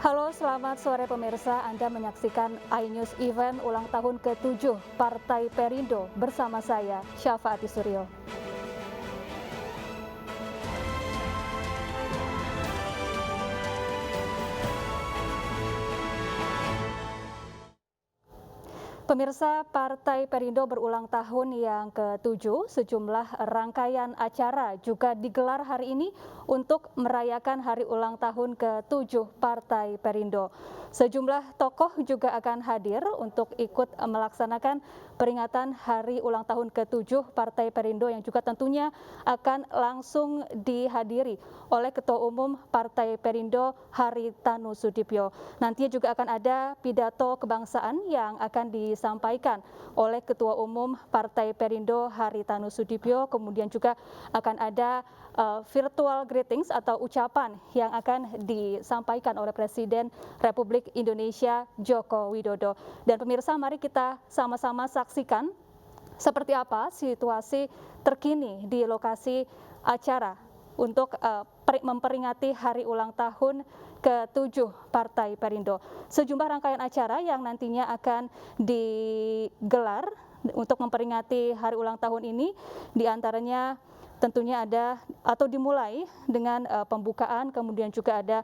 Halo, selamat sore pemirsa. Anda menyaksikan iNews Event ulang tahun ke-7 Partai Perindo bersama saya, Syafaati Suryo. Pemirsa, Partai Perindo berulang tahun yang ke-7, sejumlah rangkaian acara juga digelar hari ini untuk merayakan hari ulang tahun ke-7 Partai Perindo. Sejumlah tokoh juga akan hadir untuk ikut melaksanakan peringatan hari ulang tahun ke-7 Partai Perindo yang juga tentunya akan langsung dihadiri oleh Ketua Umum Partai Perindo Haritanu Sudibyo. Nantinya juga akan ada pidato kebangsaan yang akan disampaikan oleh Ketua Umum Partai Perindo Haritanu Sudibyo, kemudian juga akan ada virtual greetings atau ucapan yang akan disampaikan oleh Presiden Republik Indonesia Joko Widodo. Dan pemirsa, mari kita sama-sama saksikan seperti apa situasi terkini di lokasi acara untuk memperingati hari ulang tahun ke-7 Partai Perindo. Sejumlah rangkaian acara yang nantinya akan digelar untuk memperingati hari ulang tahun ini, diantaranya tentunya ada atau dimulai dengan pembukaan, kemudian juga ada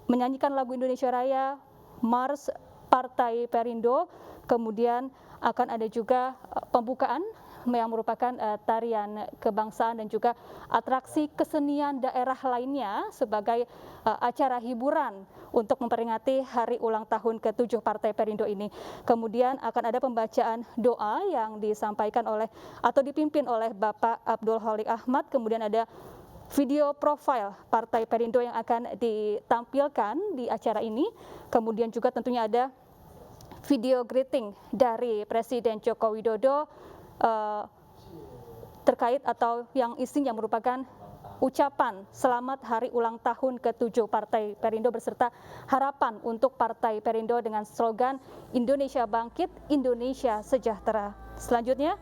menyanyikan lagu Indonesia Raya, Mars Partai Perindo, kemudian akan ada juga pembukaan yang merupakan tarian kebangsaan dan juga atraksi kesenian daerah lainnya sebagai acara hiburan untuk memperingati hari ulang tahun ke-7 Partai Perindo ini. Kemudian akan ada pembacaan doa yang disampaikan oleh atau dipimpin oleh Bapak Abdul Holik Ahmad, kemudian ada video profil Partai Perindo yang akan ditampilkan di acara ini. Kemudian juga tentunya ada video greeting dari Presiden Joko Widodo terkait atau yang isinya merupakan ucapan selamat hari ulang tahun ke-7 Partai Perindo beserta harapan untuk Partai Perindo dengan slogan Indonesia Bangkit, Indonesia Sejahtera. Selanjutnya,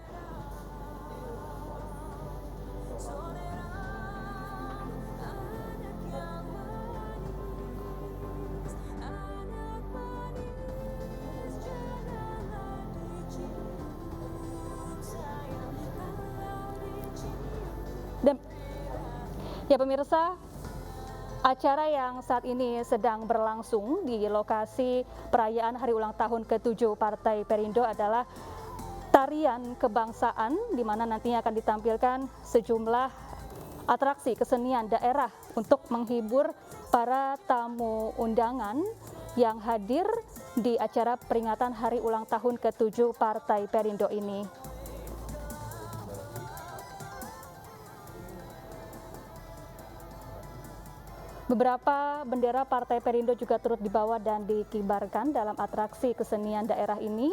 dan ya pemirsa, acara yang saat ini sedang berlangsung di lokasi perayaan hari ulang tahun ke-7 Partai Perindo adalah tarian kebangsaan, di mana nantinya akan ditampilkan sejumlah atraksi kesenian daerah untuk menghibur para tamu undangan yang hadir di acara peringatan hari ulang tahun ke-7 Partai Perindo ini. Beberapa bendera Partai Perindo juga turut dibawa dan dikibarkan dalam atraksi kesenian daerah ini.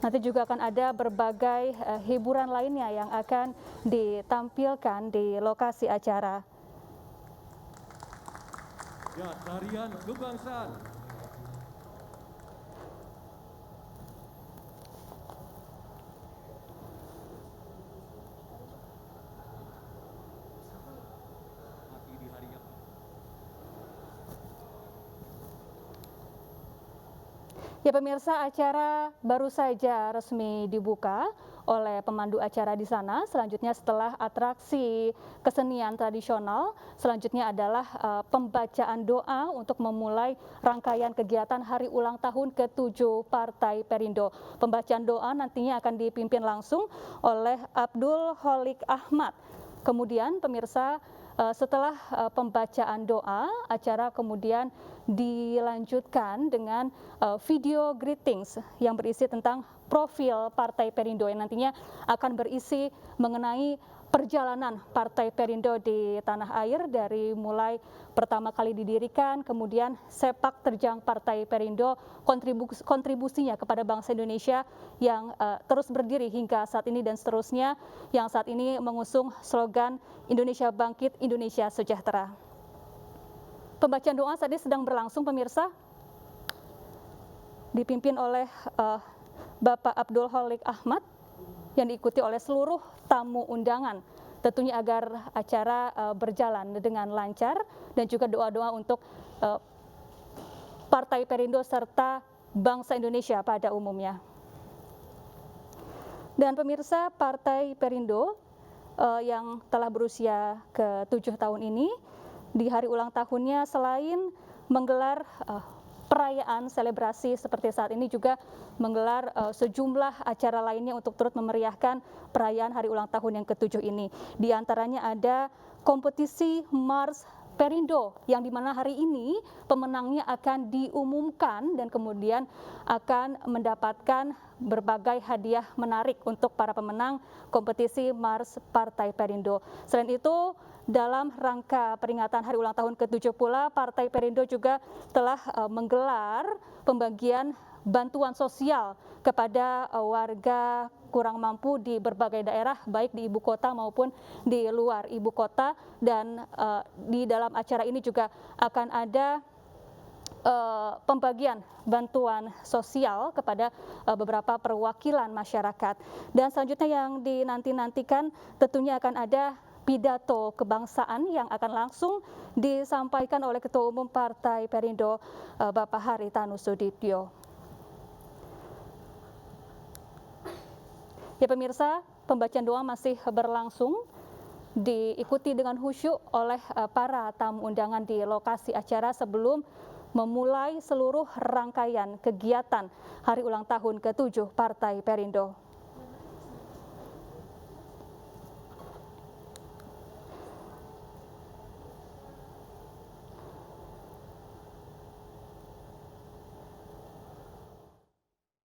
Nanti juga akan ada berbagai hiburan lainnya yang akan ditampilkan di lokasi acara. Ya, tarian kebangsaan. Ya pemirsa, acara baru saja resmi dibuka oleh pemandu acara di sana. Selanjutnya setelah atraksi kesenian tradisional, selanjutnya adalah pembacaan doa untuk memulai rangkaian kegiatan hari ulang tahun ke-7 Partai Perindo. Pembacaan doa nantinya akan dipimpin langsung oleh Abdul Holik Ahmad. Kemudian pemirsa, setelah pembacaan doa, acara kemudian dilanjutkan dengan video greetings yang berisi tentang profil Partai Perindo yang nantinya akan berisi mengenai perjalanan Partai Perindo di tanah air dari mulai pertama kali didirikan, kemudian sepak terjang Partai Perindo, kontribusinya kepada bangsa Indonesia yang terus berdiri hingga saat ini dan seterusnya, yang saat ini mengusung slogan Indonesia Bangkit, Indonesia Sejahtera. Pembacaan doa saat ini sedang berlangsung pemirsa, dipimpin oleh Bapak Abdul Holik Ahmad. yang diikuti oleh seluruh tamu undangan. Tentunya agar acara berjalan dengan lancar dan juga doa-doa untuk Partai Perindo serta bangsa Indonesia pada umumnya. Dan pemirsa, Partai Perindo yang telah berusia ke-7 tahun ini di hari ulang tahunnya selain menggelar perayaan selebrasi seperti saat ini juga menggelar sejumlah acara lainnya untuk turut memeriahkan perayaan hari ulang tahun yang ke-7 ini. Di antaranya ada kompetisi Mars Perindo yang dimana hari ini pemenangnya akan diumumkan dan kemudian akan mendapatkan berbagai hadiah menarik untuk para pemenang kompetisi Mars Partai Perindo. Selain itu, dalam rangka peringatan hari ulang tahun ke-7 pula, Partai Perindo juga telah menggelar pembagian bantuan sosial kepada warga kurang mampu di berbagai daerah, baik di ibu kota maupun di luar ibu kota. Dan di dalam acara ini juga akan ada pembagian bantuan sosial kepada beberapa perwakilan masyarakat. Dan selanjutnya yang dinanti-nantikan tentunya akan ada pidato kebangsaan yang akan langsung disampaikan oleh Ketua Umum Partai Perindo, Bapak Haritanu Sudibyo. Ya pemirsa, pembacaan doa masih berlangsung, diikuti dengan khusyuk oleh para tamu undangan di lokasi acara sebelum memulai seluruh rangkaian kegiatan hari ulang tahun ke-7 Partai Perindo.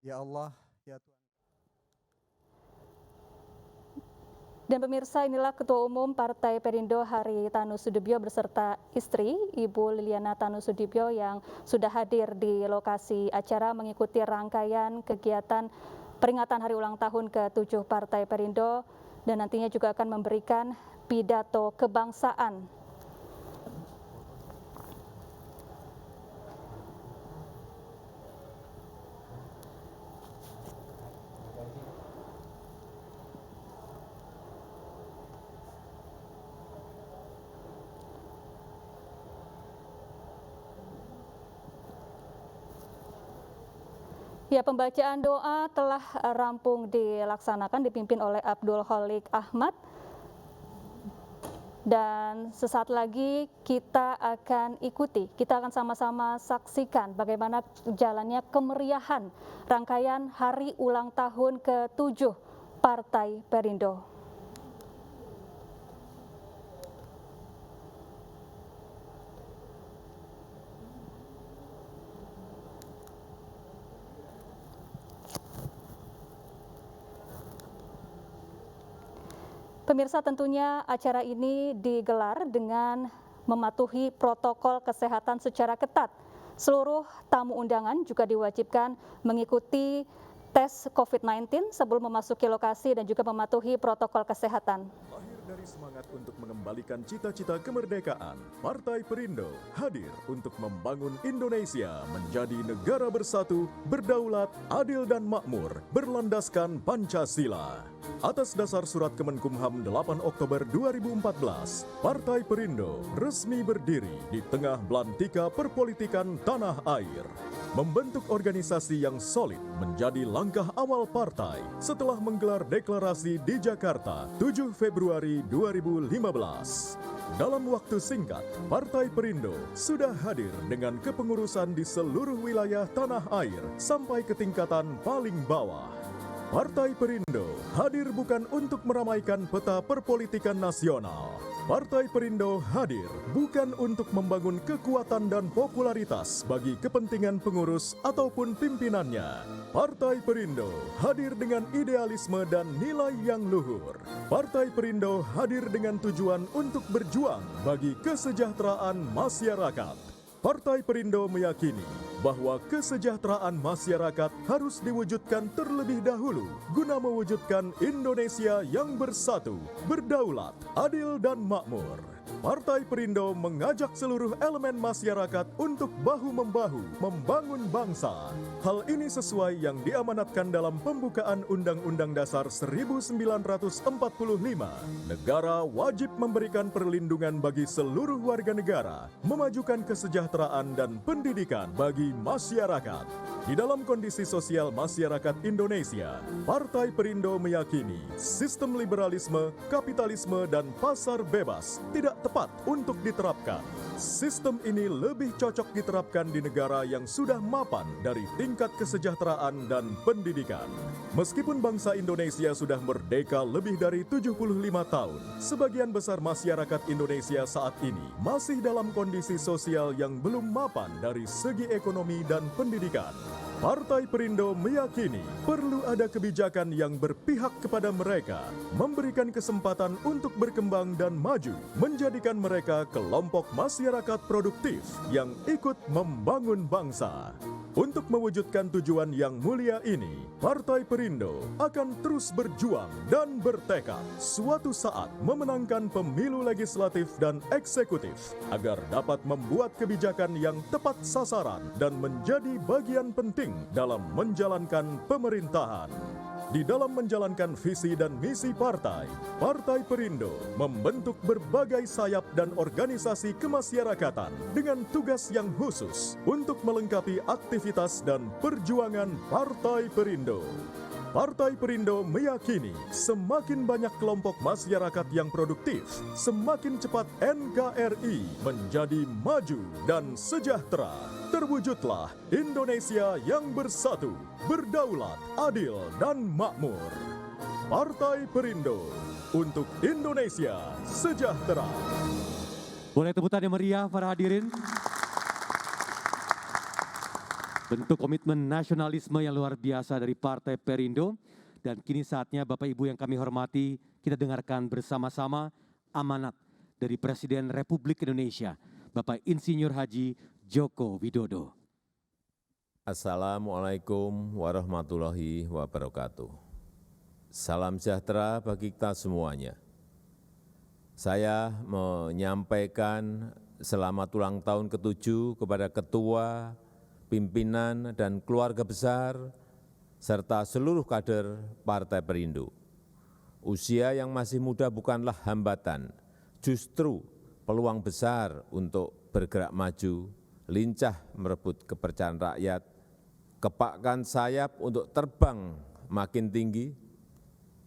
Ya Allah, ya Tuhan. Dan pemirsa, inilah Ketua Umum Partai Perindo Haritanu Sudibyo beserta istri Ibu Liliana Tanu Sudibyo yang sudah hadir di lokasi acara mengikuti rangkaian kegiatan peringatan hari ulang tahun ke-7 Partai Perindo dan nantinya juga akan memberikan pidato kebangsaan. Ya, pembacaan doa telah rampung dilaksanakan, dipimpin oleh Abdul Kholik Ahmad. Dan sesaat lagi kita akan ikuti, kita akan sama-sama saksikan bagaimana jalannya kemeriahan rangkaian hari ulang tahun ke-7 Partai Perindo. Pemirsa, tentunya acara ini digelar dengan mematuhi protokol kesehatan secara ketat. Seluruh tamu undangan juga diwajibkan mengikuti tes COVID-19 sebelum memasuki lokasi dan juga mematuhi protokol kesehatan. Lahir dari semangat untuk mengembalikan cita-cita kemerdekaan, Partai Perindo hadir untuk membangun Indonesia menjadi negara bersatu, berdaulat, adil dan makmur, berlandaskan Pancasila. Atas dasar Surat Kemenkumham 8 Oktober 2014, Partai Perindo resmi berdiri di tengah belantika perpolitikan tanah air. Membentuk organisasi yang solid menjadi langkah awal partai setelah menggelar deklarasi di Jakarta 7 Februari 2015. Dalam waktu singkat, Partai Perindo sudah hadir dengan kepengurusan di seluruh wilayah tanah air sampai ke tingkatan paling bawah. Partai Perindo hadir bukan untuk meramaikan peta perpolitikan nasional. Partai Perindo hadir bukan untuk membangun kekuatan dan popularitas bagi kepentingan pengurus ataupun pimpinannya. Partai Perindo hadir dengan idealisme dan nilai yang luhur. Partai Perindo hadir dengan tujuan untuk berjuang bagi kesejahteraan masyarakat. Partai Perindo meyakini bahwa kesejahteraan masyarakat harus diwujudkan terlebih dahulu guna mewujudkan Indonesia yang bersatu, berdaulat, adil dan makmur. Partai Perindo mengajak seluruh elemen masyarakat untuk bahu-membahu membangun bangsa. Hal ini sesuai yang diamanatkan dalam pembukaan Undang-Undang Dasar 1945. Negara wajib memberikan perlindungan bagi seluruh warga negara, memajukan kesejahteraan dan pendidikan bagi masyarakat. Di dalam kondisi sosial masyarakat Indonesia, Partai Perindo meyakini sistem liberalisme, kapitalisme, dan pasar bebas tidak tepat untuk diterapkan. Sistem ini lebih cocok diterapkan di negara yang sudah mapan dari tingkat kesejahteraan dan pendidikan. Meskipun bangsa Indonesia sudah merdeka lebih dari 75 tahun, sebagian besar masyarakat Indonesia saat ini masih dalam kondisi sosial yang belum mapan dari segi ekonomi dan pendidikan. Partai Perindo meyakini perlu ada kebijakan yang berpihak kepada mereka, memberikan kesempatan untuk berkembang dan maju, menjadikan mereka kelompok masyarakat produktif yang ikut membangun bangsa. Untuk mewujudkan tujuan yang mulia ini, Partai Perindo akan terus berjuang dan bertekad suatu saat memenangkan pemilu legislatif dan eksekutif agar dapat membuat kebijakan yang tepat sasaran dan menjadi bagian penting dalam menjalankan pemerintahan. Di dalam menjalankan visi dan misi partai, Partai Perindo membentuk berbagai sayap dan organisasi kemasyarakatan dengan tugas yang khusus untuk melengkapi aktivitas dan perjuangan Partai Perindo. Partai Perindo meyakini semakin banyak kelompok masyarakat yang produktif, semakin cepat NKRI menjadi maju dan sejahtera. Terwujudlah Indonesia yang bersatu, berdaulat, adil, dan makmur. Partai Perindo untuk Indonesia sejahtera. Boleh tepuk tangan yang meriah para hadirin. Bentuk komitmen nasionalisme yang luar biasa dari Partai Perindo. Dan kini saatnya Bapak Ibu yang kami hormati, kita dengarkan bersama-sama amanat dari Presiden Republik Indonesia, Bapak Insinyur Haji Joko Widodo. Assalamualaikum warahmatullahi wabarakatuh. Salam sejahtera bagi kita semuanya. Saya menyampaikan selamat ulang tahun ke-7 kepada Ketua, pimpinan, dan keluarga besar, serta seluruh kader Partai Perindo. Usia yang masih muda bukanlah hambatan, justru peluang besar untuk bergerak maju, lincah merebut kepercayaan rakyat, kepakkan sayap untuk terbang makin tinggi.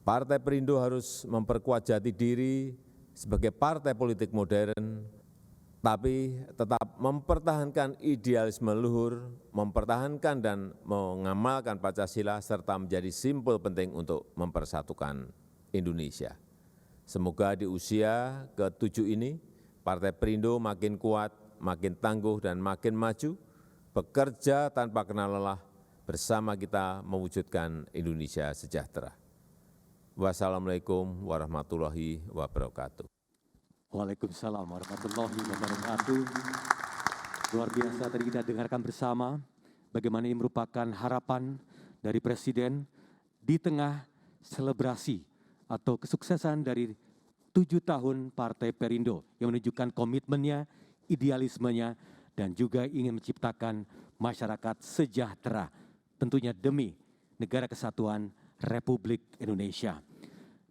Partai Perindo harus memperkuat jati diri sebagai partai politik modern, tapi tetap mempertahankan idealisme luhur, mempertahankan dan mengamalkan Pancasila, serta menjadi simbol penting untuk mempersatukan Indonesia. Semoga di usia ke-7 ini, Partai Perindo makin kuat, makin tangguh, dan makin maju, bekerja tanpa kenal lelah, bersama kita mewujudkan Indonesia sejahtera. Wassalamualaikum warahmatullahi wabarakatuh. Waalaikumsalam warahmatullahi wabarakatuh. Luar biasa tadi kita dengarkan bersama bagaimana ini merupakan harapan dari Presiden di tengah selebrasi atau kesuksesan dari 7 tahun Partai Perindo yang menunjukkan komitmennya, idealismenya, dan juga ingin menciptakan masyarakat sejahtera, tentunya demi negara kesatuan Republik Indonesia.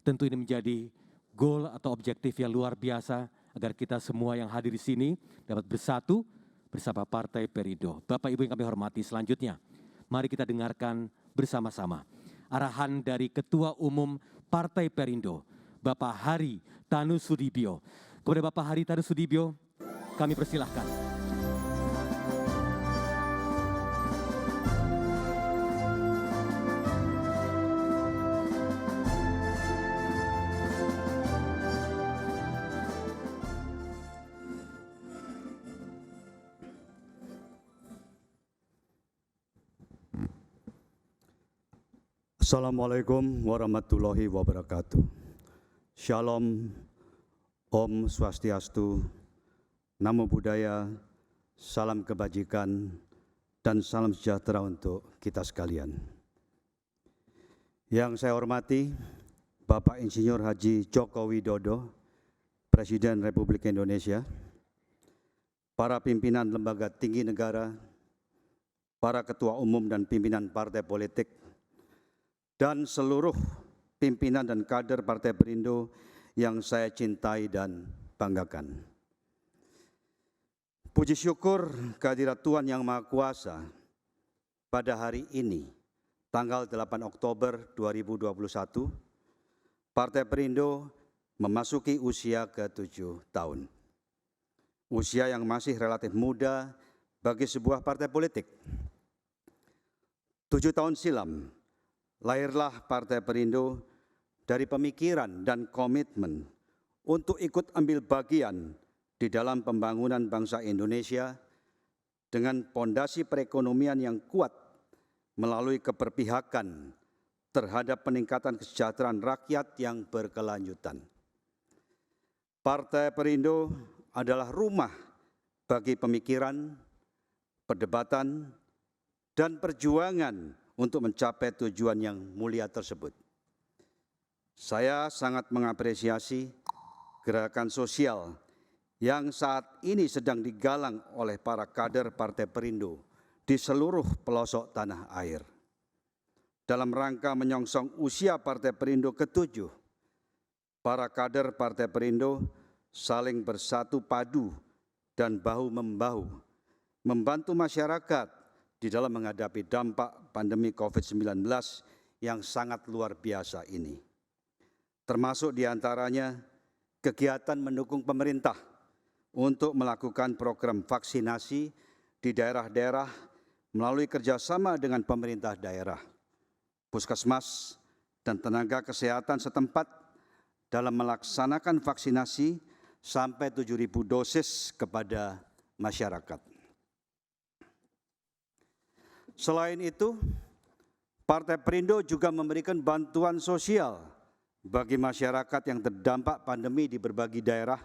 Tentu ini menjadi goal atau objektif yang luar biasa agar kita semua yang hadir di sini dapat bersatu bersama Partai Perindo. Bapak Ibu yang kami hormati, selanjutnya mari kita dengarkan bersama-sama arahan dari Ketua Umum Partai Perindo, Bapak Hari Tanu Sudibyo. Kepada Bapak Hari Tanu Sudibyo, kami persilahkan. Assalamualaikum warahmatullahi wabarakatuh. Shalom, Om Swastiastu, Namo Buddhaya, salam kebajikan, dan salam sejahtera untuk kita sekalian. Yang saya hormati, Bapak Insinyur Haji Joko Widodo, Presiden Republik Indonesia, para pimpinan lembaga tinggi negara, para ketua umum dan pimpinan partai politik, dan seluruh pimpinan dan kader Partai Perindo yang saya cintai dan banggakan. Puji syukur kehadirat Tuhan Yang Maha Kuasa pada hari ini, tanggal 8 Oktober 2021, Partai Perindo memasuki usia ke-7 tahun. Usia yang masih relatif muda bagi sebuah partai politik. 7 tahun silam, lahirlah Partai Perindo dari pemikiran dan komitmen untuk ikut ambil bagian di dalam pembangunan bangsa Indonesia dengan pondasi perekonomian yang kuat melalui keberpihakan terhadap peningkatan kesejahteraan rakyat yang berkelanjutan. Partai Perindo adalah rumah bagi pemikiran, perdebatan, dan perjuangan untuk mencapai tujuan yang mulia tersebut. Saya sangat mengapresiasi gerakan sosial yang saat ini sedang digalang oleh para kader Partai Perindo di seluruh pelosok tanah air. Dalam rangka menyongsong usia Partai Perindo ke-7, para kader Partai Perindo saling bersatu padu dan bahu-membahu membantu masyarakat di dalam menghadapi dampak pandemi COVID-19 yang sangat luar biasa ini. Termasuk diantaranya kegiatan mendukung pemerintah untuk melakukan program vaksinasi di daerah-daerah melalui kerjasama dengan pemerintah daerah, puskesmas, dan tenaga kesehatan setempat dalam melaksanakan vaksinasi sampai 7.000 dosis kepada masyarakat. Selain itu, Partai Perindo juga memberikan bantuan sosial bagi masyarakat yang terdampak pandemi di berbagai daerah,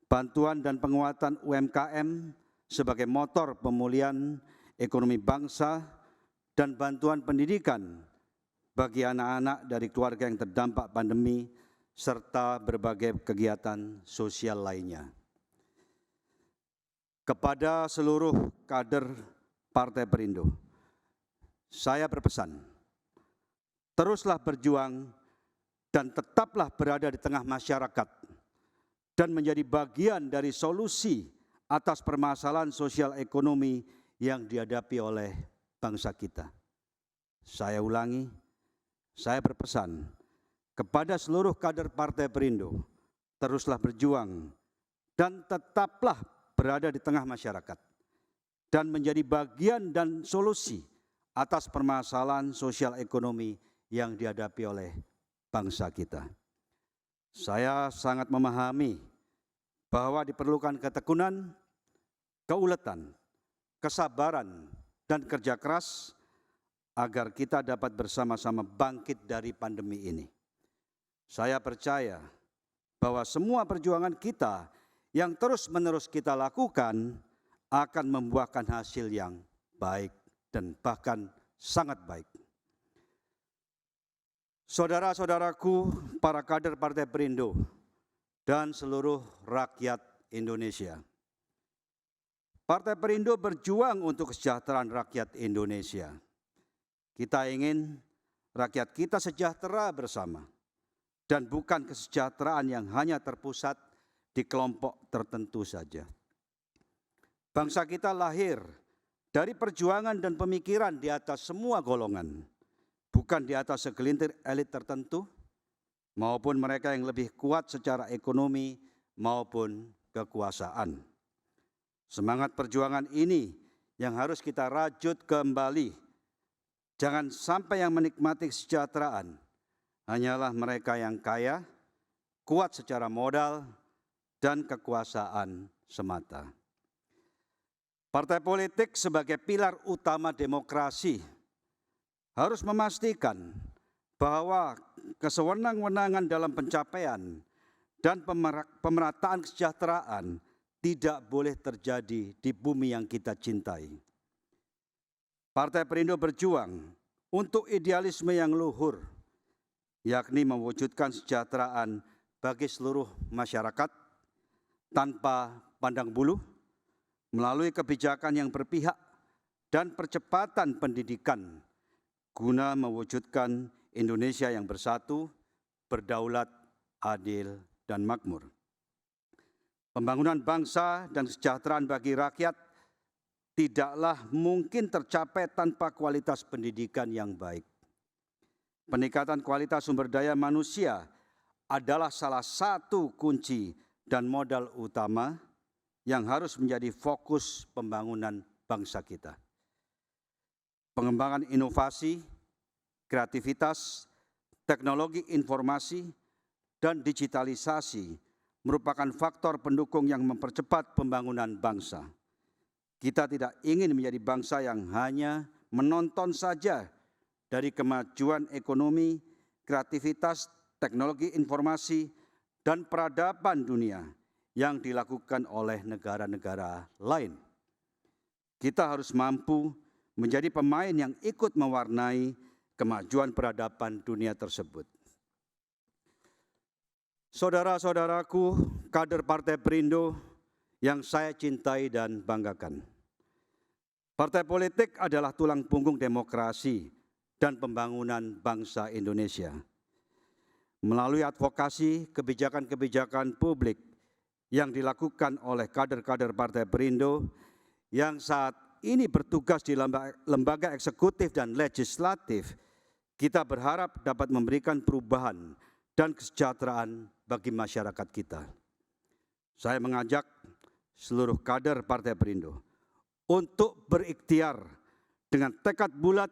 bantuan dan penguatan UMKM sebagai motor pemulihan ekonomi bangsa, dan bantuan pendidikan bagi anak-anak dari keluarga yang terdampak pandemi, serta berbagai kegiatan sosial lainnya. Kepada seluruh kader Partai Perindo, saya berpesan, teruslah berjuang dan tetaplah berada di tengah masyarakat dan menjadi bagian dari solusi atas permasalahan sosial ekonomi yang dihadapi oleh bangsa kita. Saya ulangi, saya berpesan kepada seluruh kader Partai Perindo, teruslah berjuang dan tetaplah berada di tengah masyarakat dan menjadi bagian dan solusi atas permasalahan sosial ekonomi yang dihadapi oleh bangsa kita. Saya sangat memahami bahwa diperlukan ketekunan, keuletan, kesabaran, dan kerja keras agar kita dapat bersama-sama bangkit dari pandemi ini. Saya percaya bahwa semua perjuangan kita yang terus-menerus kita lakukan akan membuahkan hasil yang baik dan bahkan sangat baik. Saudara-saudaraku, para kader Partai Perindo, dan seluruh rakyat Indonesia. Partai Perindo berjuang untuk kesejahteraan rakyat Indonesia. Kita ingin rakyat kita sejahtera bersama, dan bukan kesejahteraan yang hanya terpusat di kelompok tertentu saja. Bangsa kita lahir dari perjuangan dan pemikiran di atas semua golongan, bukan di atas segelintir elit tertentu, maupun mereka yang lebih kuat secara ekonomi maupun kekuasaan. Semangat perjuangan ini yang harus kita rajut kembali. Jangan sampai yang menikmati kesejahteraan hanyalah mereka yang kaya, kuat secara modal, dan kekuasaan semata. Partai politik sebagai pilar utama demokrasi harus memastikan bahwa kesewenang-wenangan dalam pencapaian dan pemerataan kesejahteraan tidak boleh terjadi di bumi yang kita cintai. Partai Perindo berjuang untuk idealisme yang luhur, yakni mewujudkan kesejahteraan bagi seluruh masyarakat tanpa pandang bulu melalui kebijakan yang berpihak dan percepatan pendidikan guna mewujudkan Indonesia yang bersatu, berdaulat, adil, dan makmur. Pembangunan bangsa dan kesejahteraan bagi rakyat tidaklah mungkin tercapai tanpa kualitas pendidikan yang baik. Peningkatan kualitas sumber daya manusia adalah salah satu kunci dan modal utama yang harus menjadi fokus pembangunan bangsa kita. Pengembangan inovasi, kreativitas, teknologi informasi, dan digitalisasi merupakan faktor pendukung yang mempercepat pembangunan bangsa. Kita tidak ingin menjadi bangsa yang hanya menonton saja dari kemajuan ekonomi, kreativitas, teknologi informasi, dan peradaban dunia yang dilakukan oleh negara-negara lain. Kita harus mampu menjadi pemain yang ikut mewarnai kemajuan peradaban dunia tersebut. Saudara-saudaraku, kader Partai Perindo yang saya cintai dan banggakan. Partai politik adalah tulang punggung demokrasi dan pembangunan bangsa Indonesia. Melalui advokasi kebijakan-kebijakan publik yang dilakukan oleh kader-kader Partai Perindo yang saat ini bertugas di lembaga eksekutif dan legislatif, kita berharap dapat memberikan perubahan dan kesejahteraan bagi masyarakat kita. Saya mengajak seluruh kader Partai Perindo untuk berikhtiar dengan tekad bulat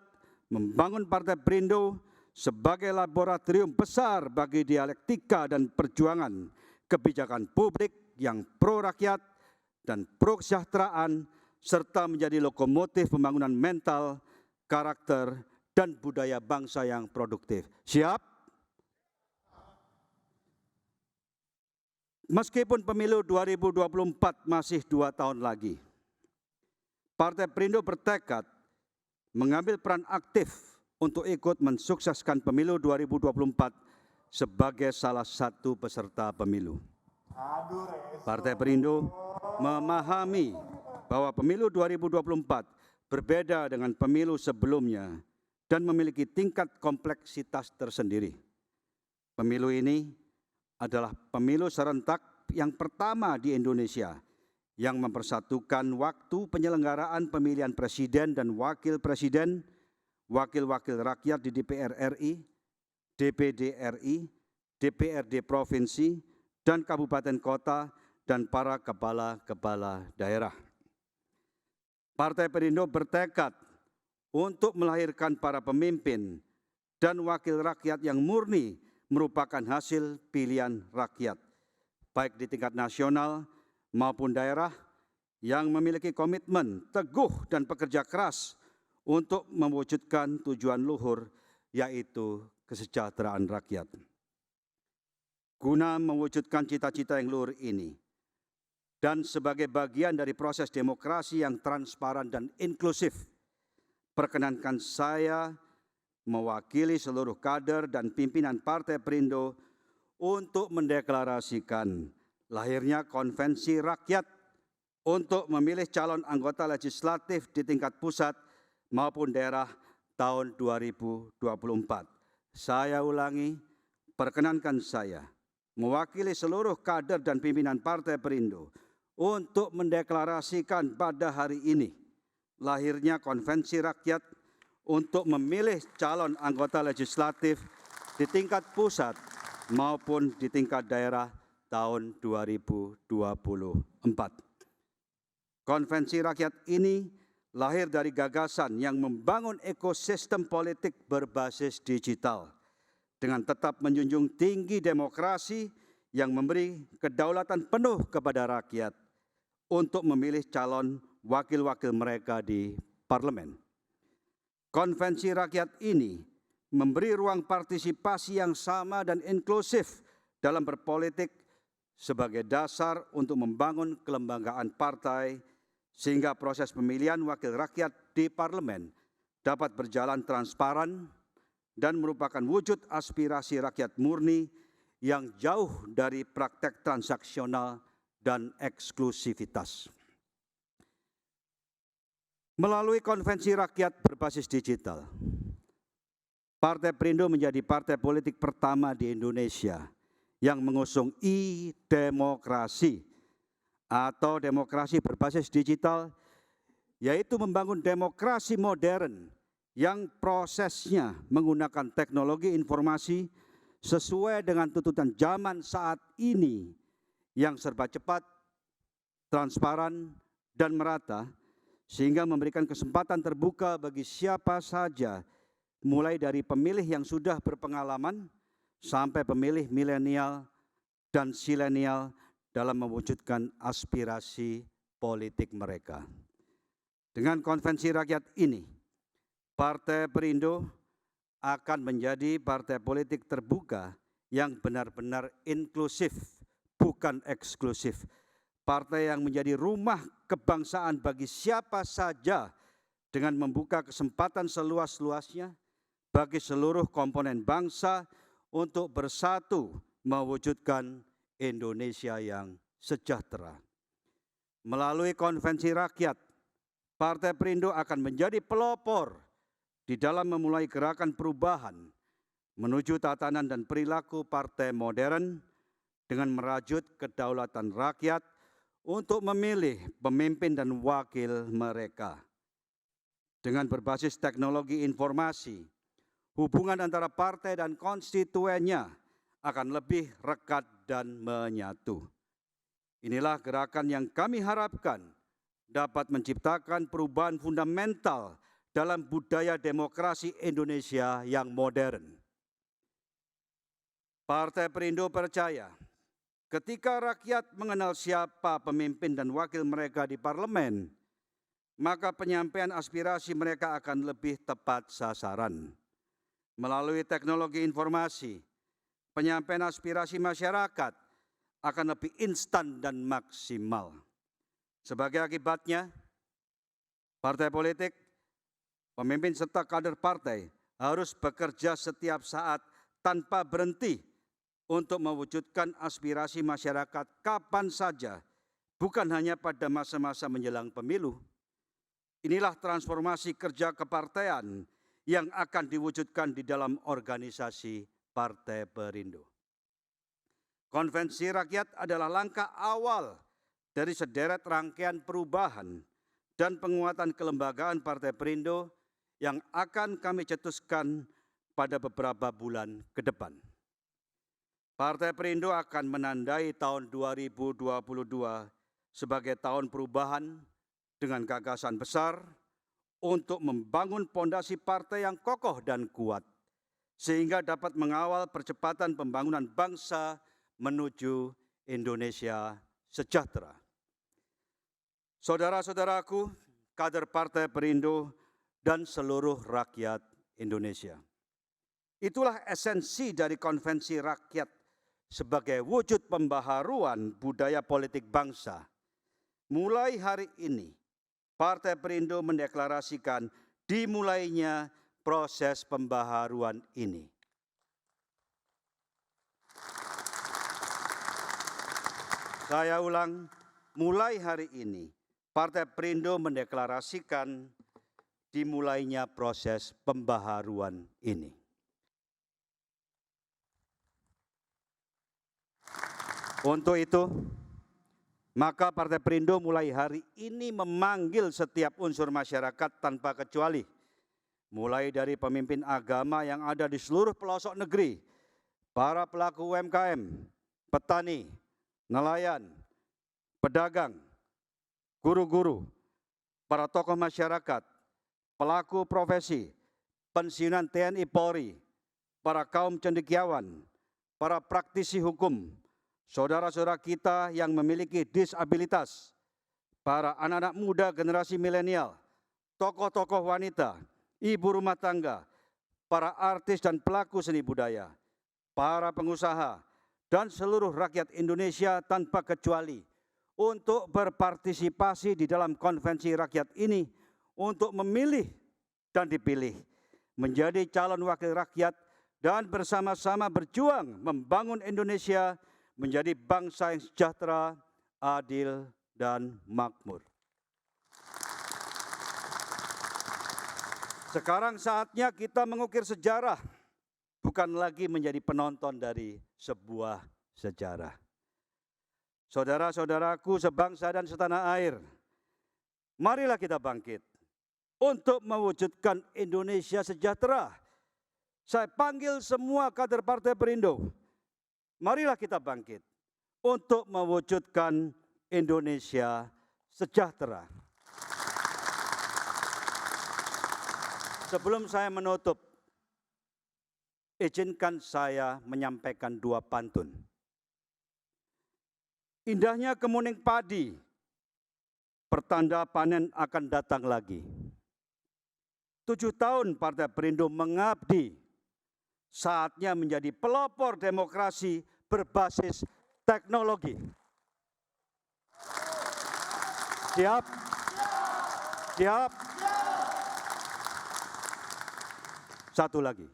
membangun Partai Perindo sebagai laboratorium besar bagi dialektika dan perjuangan kebijakan publik yang pro rakyat dan pro kesejahteraan, serta menjadi lokomotif pembangunan mental, karakter, dan budaya bangsa yang produktif. Siap? Meskipun pemilu 2024 masih 2 tahun lagi, Partai Perindo bertekad mengambil peran aktif untuk ikut mensukseskan pemilu 2024 sebagai salah satu peserta pemilu. Partai Perindo memahami bahwa pemilu 2024 berbeda dengan pemilu sebelumnya dan memiliki tingkat kompleksitas tersendiri. Pemilu ini adalah pemilu serentak yang pertama di Indonesia yang mempersatukan waktu penyelenggaraan pemilihan presiden dan wakil presiden, wakil-wakil rakyat di DPR RI, DPD RI, DPRD provinsi, dan kabupaten kota, dan para kepala-kepala daerah. Partai Perindo bertekad untuk melahirkan para pemimpin dan wakil rakyat yang murni merupakan hasil pilihan rakyat, baik di tingkat nasional maupun daerah, yang memiliki komitmen teguh dan pekerja keras untuk mewujudkan tujuan luhur, yaitu kesejahteraan rakyat. Guna mewujudkan cita-cita yang luhur ini, dan sebagai bagian dari proses demokrasi yang transparan dan inklusif, perkenankan saya mewakili seluruh kader dan pimpinan Partai Perindo untuk mendeklarasikan lahirnya konvensi rakyat untuk memilih calon anggota legislatif di tingkat pusat maupun daerah tahun 2024. Saya ulangi, perkenankan saya mewakili seluruh kader dan pimpinan Partai Perindo untuk mendeklarasikan pada hari ini lahirnya konvensi rakyat untuk memilih calon anggota legislatif di tingkat pusat maupun di tingkat daerah tahun 2024. Konvensi rakyat ini lahir dari gagasan yang membangun ekosistem politik berbasis digital dengan tetap menjunjung tinggi demokrasi yang memberi kedaulatan penuh kepada rakyat untuk memilih calon wakil-wakil mereka di parlemen. Konvensi rakyat ini memberi ruang partisipasi yang sama dan inklusif dalam berpolitik sebagai dasar untuk membangun kelembagaan partai sehingga proses pemilihan wakil rakyat di parlemen dapat berjalan transparan dan merupakan wujud aspirasi rakyat murni yang jauh dari praktek transaksional dan eksklusivitas. Melalui konvensi rakyat berbasis digital, Partai Perindo menjadi partai politik pertama di Indonesia yang mengusung e-demokrasi atau demokrasi berbasis digital, yaitu membangun demokrasi modern yang prosesnya menggunakan teknologi informasi sesuai dengan tuntutan zaman saat ini yang serba cepat, transparan, dan merata, sehingga memberikan kesempatan terbuka bagi siapa saja, mulai dari pemilih yang sudah berpengalaman sampai pemilih milenial dan silenial dalam mewujudkan aspirasi politik mereka. Dengan konvensi rakyat ini, Partai Perindo akan menjadi partai politik terbuka yang benar-benar inklusif, bukan eksklusif. Partai yang menjadi rumah kebangsaan bagi siapa saja dengan membuka kesempatan seluas-luasnya bagi seluruh komponen bangsa untuk bersatu mewujudkan Indonesia yang sejahtera. Melalui konvensi rakyat, Partai Perindo akan menjadi pelopor di dalam memulai gerakan perubahan menuju tatanan dan perilaku partai modern dengan merajut kedaulatan rakyat untuk memilih pemimpin dan wakil mereka. Dengan berbasis teknologi informasi, hubungan antara partai dan konstituennya akan lebih rekat dan menyatu. Inilah gerakan yang kami harapkan dapat menciptakan perubahan fundamental dalam budaya demokrasi Indonesia yang modern. Partai Perindo percaya, ketika rakyat mengenal siapa pemimpin dan wakil mereka di parlemen, maka penyampaian aspirasi mereka akan lebih tepat sasaran. Melalui teknologi informasi, penyampaian aspirasi masyarakat akan lebih instan dan maksimal. Sebagai akibatnya, partai politik, pemimpin serta kader partai harus bekerja setiap saat tanpa berhenti untuk mewujudkan aspirasi masyarakat kapan saja, bukan hanya pada masa-masa menjelang pemilu. Inilah transformasi kerja kepartaian yang akan diwujudkan di dalam organisasi Partai Perindo. Konvensi rakyat adalah langkah awal dari sederet rangkaian perubahan dan penguatan kelembagaan Partai Perindo yang akan kami cetuskan pada beberapa bulan ke depan. Partai Perindo akan menandai tahun 2022 sebagai tahun perubahan dengan gagasan besar untuk membangun pondasi partai yang kokoh dan kuat, sehingga dapat mengawal percepatan pembangunan bangsa menuju Indonesia sejahtera. Saudara-saudaraku, kader Partai Perindo dan seluruh rakyat Indonesia. Itulah esensi dari konvensi rakyat sebagai wujud pembaharuan budaya politik bangsa. Mulai hari ini, Partai Perindo mendeklarasikan dimulainya proses pembaharuan ini. Saya ulang, mulai hari ini, Partai Perindo mendeklarasikan dimulainya proses pembaharuan ini. Untuk itu, maka Partai Perindo mulai hari ini memanggil setiap unsur masyarakat tanpa kecuali, mulai dari pemimpin agama yang ada di seluruh pelosok negeri, para pelaku UMKM, petani, nelayan, pedagang, guru-guru, para tokoh masyarakat, pelaku profesi, pensiunan TNI Polri, para kaum cendekiawan, para praktisi hukum, saudara-saudara kita yang memiliki disabilitas, para anak-anak muda generasi milenial, tokoh-tokoh wanita, ibu rumah tangga, para artis dan pelaku seni budaya, para pengusaha, dan seluruh rakyat Indonesia tanpa kecuali untuk berpartisipasi di dalam konvensi rakyat ini untuk memilih dan dipilih menjadi calon wakil rakyat dan bersama-sama berjuang membangun Indonesia menjadi bangsa yang sejahtera, adil, dan makmur. Sekarang saatnya kita mengukir sejarah, bukan lagi menjadi penonton dari sebuah sejarah. Saudara-saudaraku sebangsa dan setanah air, marilah kita bangkit untuk mewujudkan Indonesia sejahtera. Saya panggil semua kader Partai Perindo, marilah kita bangkit untuk mewujudkan Indonesia sejahtera. Sebelum saya menutup, izinkan saya menyampaikan dua pantun. Indahnya kemuning padi, pertanda panen akan datang lagi. 7 tahun Partai Perindo mengabdi, saatnya menjadi pelopor demokrasi berbasis teknologi. Siap? Siap? Satu lagi.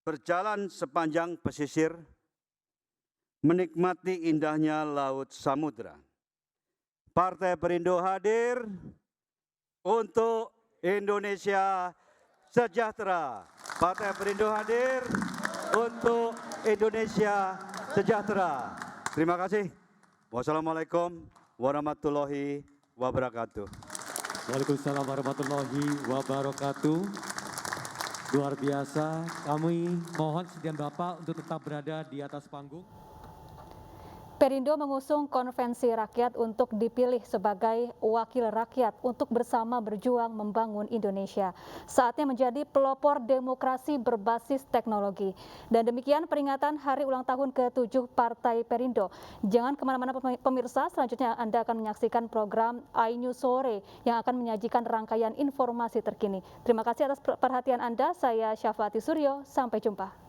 Berjalan sepanjang pesisir, menikmati indahnya laut samudra. Partai Perindo hadir untuk Indonesia sejahtera. Partai Perindo hadir untuk Indonesia sejahtera. Terima kasih. Wassalamualaikum warahmatullahi wabarakatuh. Waalaikumsalam warahmatullahi wabarakatuh. Luar biasa, kami mohon sedian Bapak untuk tetap berada di atas panggung. Perindo mengusung konvensi rakyat untuk dipilih sebagai wakil rakyat untuk bersama berjuang membangun Indonesia. Saatnya menjadi pelopor demokrasi berbasis teknologi. Dan demikian peringatan Hari Ulang Tahun ke-7 Partai Perindo. Jangan kemana-mana pemirsa, selanjutnya Anda akan menyaksikan program iNews Sore yang akan menyajikan rangkaian informasi terkini. Terima kasih atas perhatian Anda, saya Syafati Suryo, sampai jumpa.